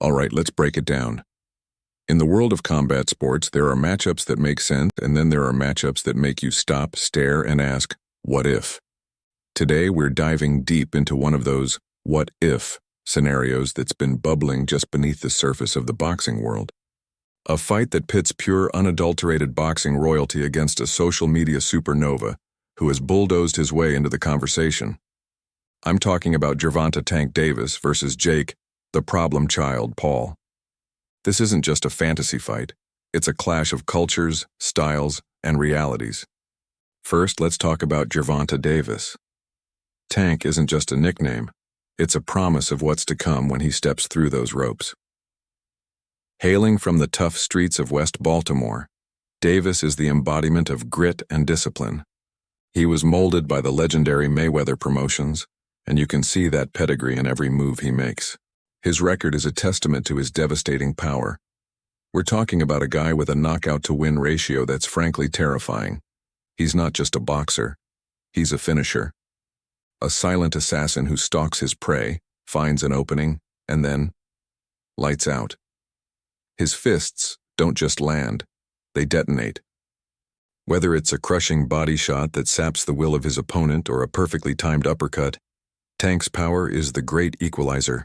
Alright, let's break it down. In the world of combat sports, there are matchups that make sense, and then there are matchups that make you stop, stare, and ask, what if? Today, we're diving deep into one of those what if scenarios that's been bubbling just beneath the surface of the boxing world. A fight that pits pure, unadulterated boxing royalty against a social media supernova who has bulldozed his way into the conversation. I'm talking about Gervonta "Tank" Davis versus Jake, the problem child, Paul. This isn't just a fantasy fight. It's a clash of cultures, styles, and realities. First, let's talk about Gervonta Davis. Tank isn't just a nickname. It's a promise of what's to come when he steps through those ropes. Hailing from the tough streets of West Baltimore, Davis is the embodiment of grit and discipline. He was molded by the legendary Mayweather promotions, and you can see that pedigree in every move he makes. His record is a testament to his devastating power. We're talking about a guy with a knockout-to-win ratio that's frankly terrifying. He's not just a boxer. He's a finisher. A silent assassin who stalks his prey, finds an opening, and then lights out. His fists don't just land, they detonate. Whether it's a crushing body shot that saps the will of his opponent or a perfectly timed uppercut, Tank's power is the great equalizer.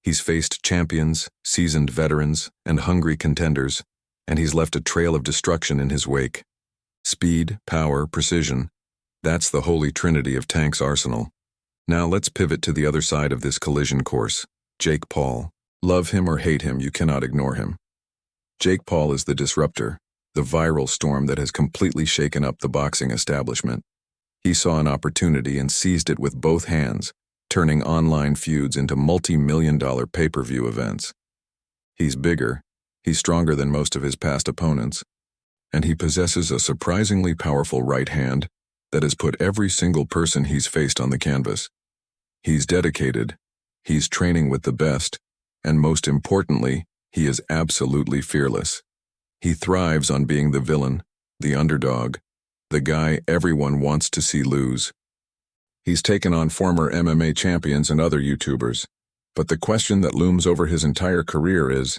He's faced champions, seasoned veterans, and hungry contenders, and he's left a trail of destruction in his wake. Speed, power, precision. That's the holy trinity of Tank's arsenal. Now let's pivot to the other side of this collision course, Jake Paul. Love him or hate him, you cannot ignore him. Jake Paul is the disruptor, the viral storm that has completely shaken up the boxing establishment. He saw an opportunity and seized it with both hands, turning online feuds into multi-million-dollar pay-per-view events. He's bigger, he's stronger than most of his past opponents, and he possesses a surprisingly powerful right hand that has put every single person he's faced on the canvas. He's dedicated, he's training with the best, and most importantly, he is absolutely fearless. He thrives on being the villain, the underdog, the guy everyone wants to see lose. He's taken on former MMA champions and other YouTubers, but the question that looms over his entire career is,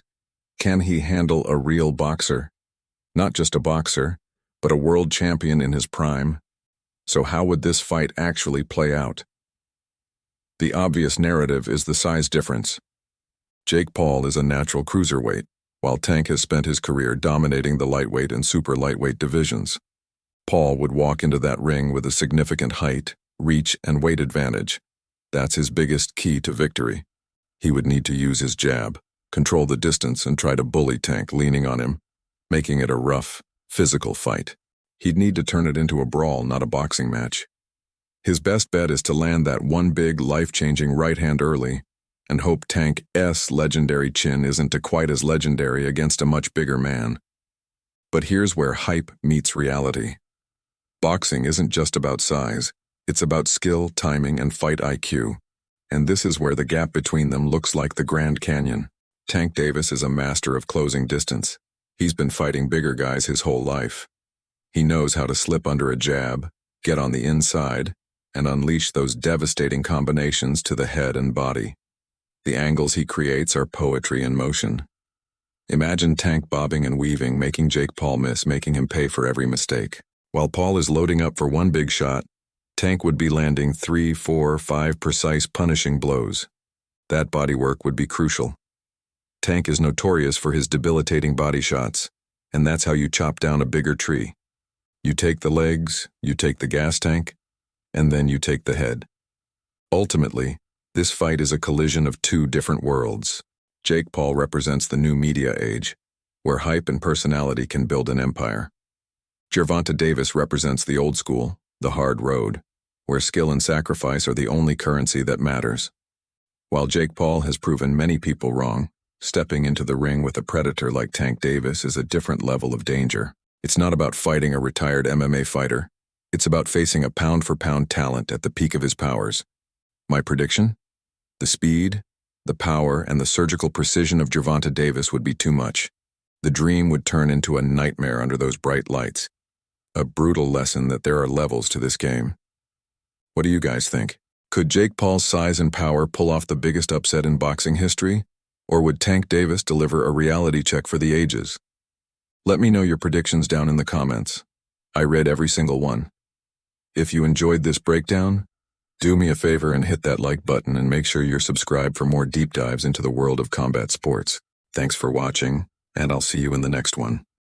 can he handle a real boxer? Not just a boxer, but a world champion in his prime. So how would this fight actually play out? The obvious narrative is the size difference. Jake Paul is a natural cruiserweight, while Tank has spent his career dominating the lightweight and super lightweight divisions. Paul would walk into that ring with a significant height, reach, and weight advantage. That's his biggest key to victory. He would need to use his jab, control the distance, and try to bully Tank leaning on him, making it a rough, physical fight. He'd need to turn it into a brawl, not a boxing match. His best bet is to land that one big, life-changing right hand early, and hope Tank's legendary chin isn't quite as legendary against a much bigger man. But here's where hype meets reality. Boxing isn't just about size, it's about skill, timing, and fight IQ. And this is where the gap between them looks like the Grand Canyon. Tank Davis is a master of closing distance. He's been fighting bigger guys his whole life. He knows how to slip under a jab, get on the inside, and unleash those devastating combinations to the head and body. The angles he creates are poetry in motion. Imagine Tank bobbing and weaving, making Jake Paul miss, making him pay for every mistake. While Paul is loading up for one big shot, Tank would be landing 3, 4, 5 precise punishing blows. That bodywork would be crucial. Tank is notorious for his debilitating body shots, and that's how you chop down a bigger tree. You take the legs, you take the gas tank, and then you take the head. Ultimately, this fight is a collision of two different worlds. Jake Paul represents the new media age, where hype and personality can build an empire. Gervonta Davis represents the old school, the hard road, where skill and sacrifice are the only currency that matters. While Jake Paul has proven many people wrong, stepping into the ring with a predator like Tank Davis is a different level of danger. It's not about fighting a retired MMA fighter. It's about facing a pound-for-pound talent at the peak of his powers. My prediction? The speed, the power, and the surgical precision of Gervonta Davis would be too much. The dream would turn into a nightmare under those bright lights. A brutal lesson that there are levels to this game. What do you guys think? Could Jake Paul's size and power pull off the biggest upset in boxing history? Or would Tank Davis deliver a reality check for the ages? Let me know your predictions down in the comments. I read every single one. If you enjoyed this breakdown, do me a favor and hit that like button and make sure you're subscribed for more deep dives into the world of combat sports. Thanks for watching, and I'll see you in the next one.